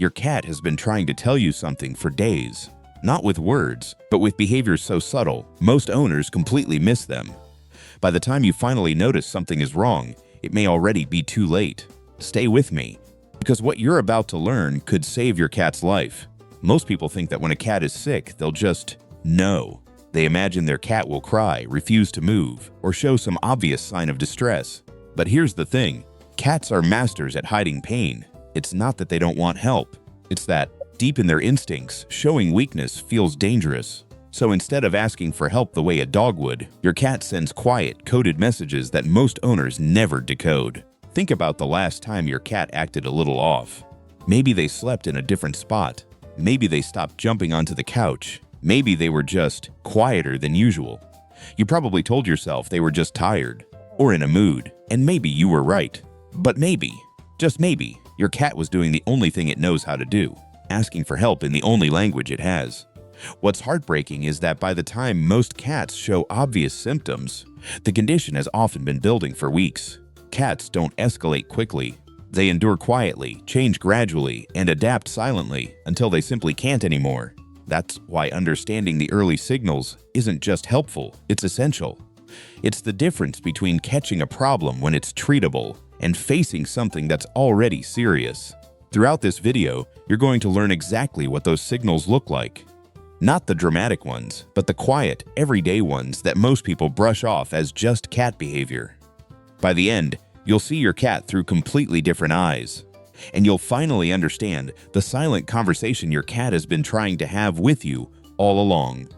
Your cat has been trying to tell you something for days. Not with words, but with behaviors so subtle, most owners completely miss them. By the time you finally notice something is wrong, it may already be too late. Stay with me, because what you're about to learn could save your cat's life. Most people think that when a cat is sick, they'll just know. They imagine their cat will cry, refuse to move, or show some obvious sign of distress. But here's the thing, cats are masters at hiding pain. It's not that they don't want help. It's that, deep in their instincts, showing weakness feels dangerous. So instead of asking for help the way a dog would, your cat sends quiet, coded messages that most owners never decode. Think about the last time your cat acted a little off. Maybe they slept in a different spot. Maybe they stopped jumping onto the couch. Maybe they were just quieter than usual. You probably told yourself they were just tired or in a mood, and maybe you were right. But maybe, just maybe, your cat was doing the only thing it knows how to do, asking for help in the only language it has. What's heartbreaking is that by the time most cats show obvious symptoms, the condition has often been building for weeks. Cats don't escalate quickly. They endure quietly, change gradually, and adapt silently until they simply can't anymore. That's why understanding the early signals isn't just helpful, it's essential. It's the difference between catching a problem when it's treatable and facing something that's already serious. Throughout this video, you're going to learn exactly what those signals look like. Not the dramatic ones, but the quiet, everyday ones that most people brush off as just cat behavior. By the end, you'll see your cat through completely different eyes, and you'll finally understand the silent conversation your cat has been trying to have with you all along.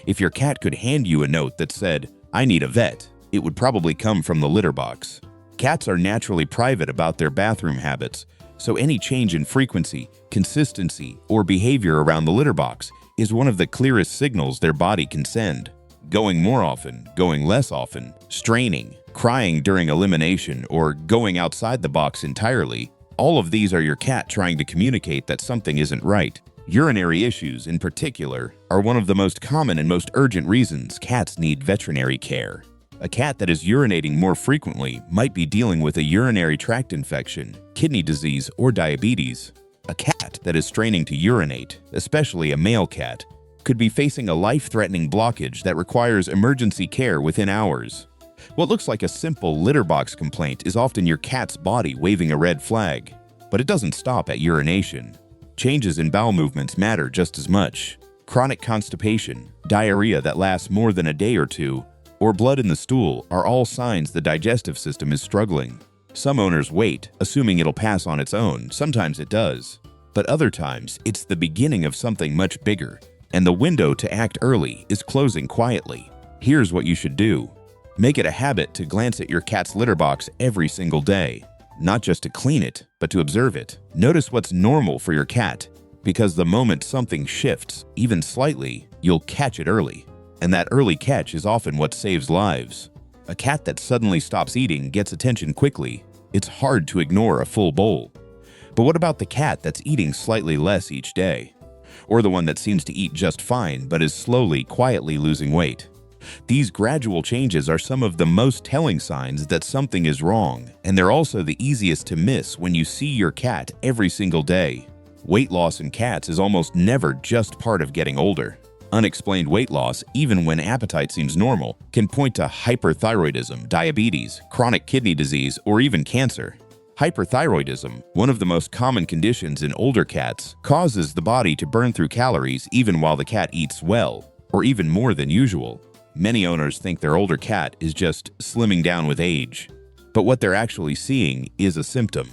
If your cat could hand you a note that said, "I need a vet," it would probably come from the litter box. Cats are naturally private about their bathroom habits, so any change in frequency, consistency, or behavior around the litter box is one of the clearest signals their body can send. Going more often, going less often, straining, crying during elimination, or going outside the box entirely, all of these are your cat trying to communicate that something isn't right. Urinary issues, in particular, are one of the most common and most urgent reasons cats need veterinary care. A cat that is urinating more frequently might be dealing with a urinary tract infection, kidney disease, or diabetes. A cat that is straining to urinate, especially a male cat, could be facing a life-threatening blockage that requires emergency care within hours. What looks like a simple litter box complaint is often your cat's body waving a red flag. But it doesn't stop at urination. Changes in bowel movements matter just as much. Chronic constipation, diarrhea that lasts more than a day or two, or blood in the stool are all signs the digestive system is struggling. Some owners wait, assuming it'll pass on its own. Sometimes it does. But other times, it's the beginning of something much bigger, and the window to act early is closing quietly. Here's what you should do. Make it a habit to glance at your cat's litter box every single day. Not just to clean it, but to observe it. Notice what's normal for your cat, because the moment something shifts, even slightly, you'll catch it early. And that early catch is often what saves lives. A cat that suddenly stops eating gets attention quickly. It's hard to ignore a full bowl. But what about the cat that's eating slightly less each day? Or the one that seems to eat just fine but is slowly, quietly losing weight? These gradual changes are some of the most telling signs that something is wrong, and they're also the easiest to miss when you see your cat every single day. Weight loss in cats is almost never just part of getting older. Unexplained weight loss, even when appetite seems normal, can point to hyperthyroidism, diabetes, chronic kidney disease, or even cancer. Hyperthyroidism, one of the most common conditions in older cats, causes the body to burn through calories even while the cat eats well, or even more than usual. Many owners think their older cat is just slimming down with age, but what they're actually seeing is a symptom.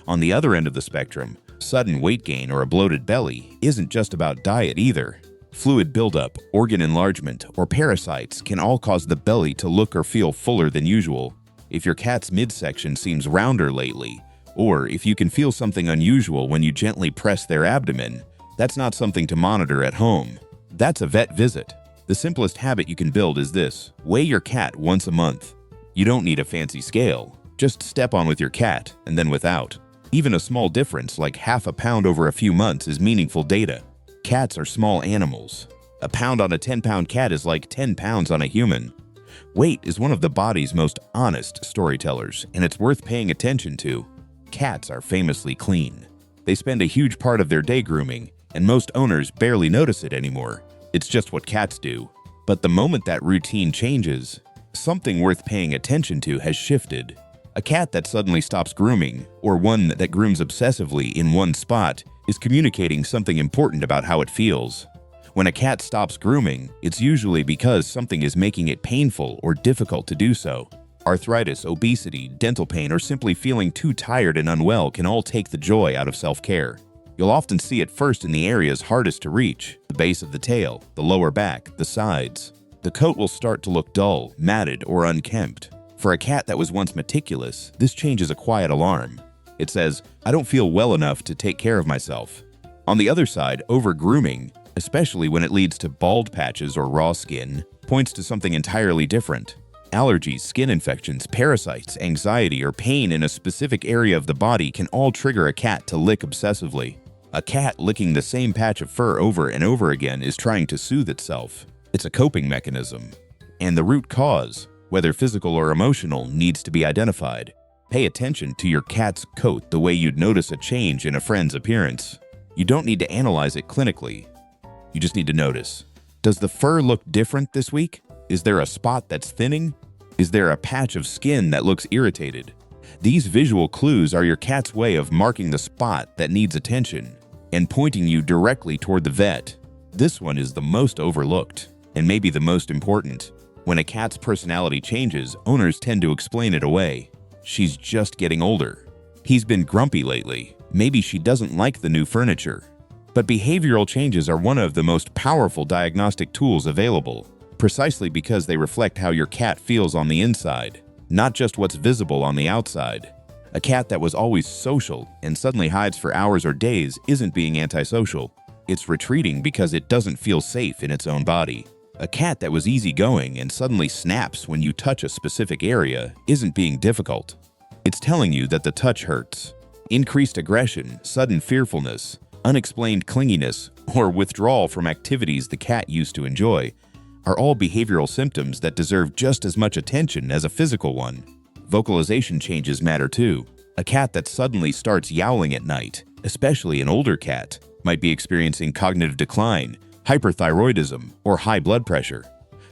On the other end of the spectrum, sudden weight gain or a bloated belly isn't just about diet either. Fluid buildup, organ enlargement, or parasites can all cause the belly to look or feel fuller than usual. If your cat's midsection seems rounder lately, or if you can feel something unusual when you gently press their abdomen, that's not something to monitor at home. That's a vet visit. The simplest habit you can build is this: weigh your cat once a month. You don't need a fancy scale. Just step on with your cat and then without. Even a small difference like half a pound over a few months is meaningful data. Cats are small animals. A pound on a 10-pound cat is like 10 pounds on a human. Weight is one of the body's most honest storytellers, and it's worth paying attention to. Cats are famously clean. They spend a huge part of their day grooming, and most owners barely notice it anymore. It's just what cats do. But the moment that routine changes, something worth paying attention to has shifted. A cat that suddenly stops grooming, or one that grooms obsessively in one spot, is communicating something important about how it feels. When a cat stops grooming, it's usually because something is making it painful or difficult to do so. Arthritis, obesity, dental pain, or simply feeling too tired and unwell can all take the joy out of self-care. You'll often see it first in the areas hardest to reach: the base of the tail, the lower back, the sides. The coat will start to look dull, matted, or unkempt. For a cat that was once meticulous, this change is a quiet alarm. It says, "I don't feel well enough to take care of myself." On the other side, over-grooming, especially when it leads to bald patches or raw skin, points to something entirely different. Allergies, skin infections, parasites, anxiety, or pain in a specific area of the body can all trigger a cat to lick obsessively. A cat licking the same patch of fur over and over again is trying to soothe itself. It's a coping mechanism. And the root cause, whether physical or emotional, needs to be identified. Pay attention to your cat's coat the way you'd notice a change in a friend's appearance. You don't need to analyze it clinically. You just need to notice. Does the fur look different this week? Is there a spot that's thinning? Is there a patch of skin that looks irritated? These visual clues are your cat's way of marking the spot that needs attention and pointing you directly toward the vet. This one is the most overlooked and maybe the most important. When a cat's personality changes, owners tend to explain it away. She's just getting older. He's been grumpy lately. Maybe she doesn't like the new furniture. But behavioral changes are one of the most powerful diagnostic tools available, precisely because they reflect how your cat feels on the inside, not just what's visible on the outside. A cat that was always social and suddenly hides for hours or days isn't being antisocial. It's retreating because it doesn't feel safe in its own body. A cat that was easygoing and suddenly snaps when you touch a specific area isn't being difficult. It's telling you that the touch hurts. Increased aggression, sudden fearfulness, unexplained clinginess, or withdrawal from activities the cat used to enjoy are all behavioral symptoms that deserve just as much attention as a physical one. Vocalization changes matter too. A cat that suddenly starts yowling at night, especially an older cat, might be experiencing cognitive decline, hyperthyroidism, or high blood pressure.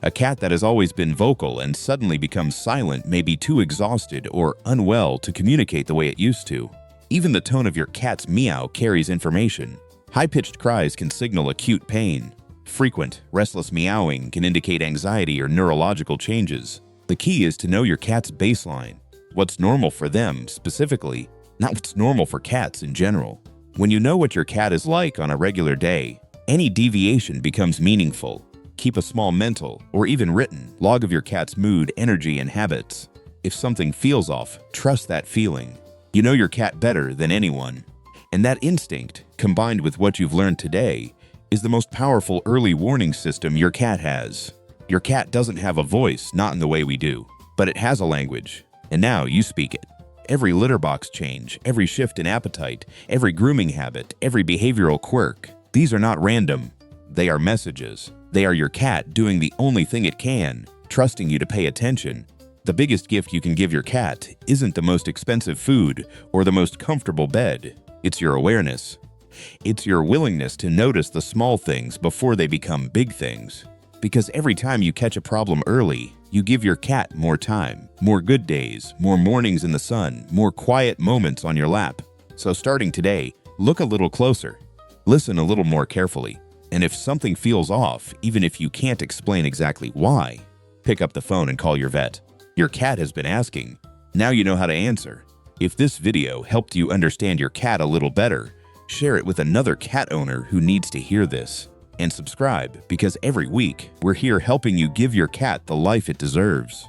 A cat that has always been vocal and suddenly becomes silent may be too exhausted or unwell to communicate the way it used to. Even the tone of your cat's meow carries information. High-pitched cries can signal acute pain. Frequent, restless meowing can indicate anxiety or neurological changes. The key is to know your cat's baseline, what's normal for them specifically, not what's normal for cats in general. When you know what your cat is like on a regular day, any deviation becomes meaningful. Keep a small mental, or even written, log of your cat's mood, energy, and habits. If something feels off, trust that feeling. You know your cat better than anyone. And that instinct, combined with what you've learned today, is the most powerful early warning system your cat has. Your cat doesn't have a voice, not in the way we do, but it has a language, and now you speak it. Every litter box change, every shift in appetite, every grooming habit, every behavioral quirk, these are not random. They are messages. They are your cat doing the only thing it can, trusting you to pay attention. The biggest gift you can give your cat isn't the most expensive food or the most comfortable bed. It's your awareness. It's your willingness to notice the small things before they become big things. Because every time you catch a problem early, you give your cat more time, more good days, more mornings in the sun, more quiet moments on your lap. So starting today, look a little closer. Listen a little more carefully. And if something feels off, even if you can't explain exactly why, pick up the phone and call your vet. Your cat has been asking. Now you know how to answer. If this video helped you understand your cat a little better, share it with another cat owner who needs to hear this. And subscribe, because every week, we're here helping you give your cat the life it deserves.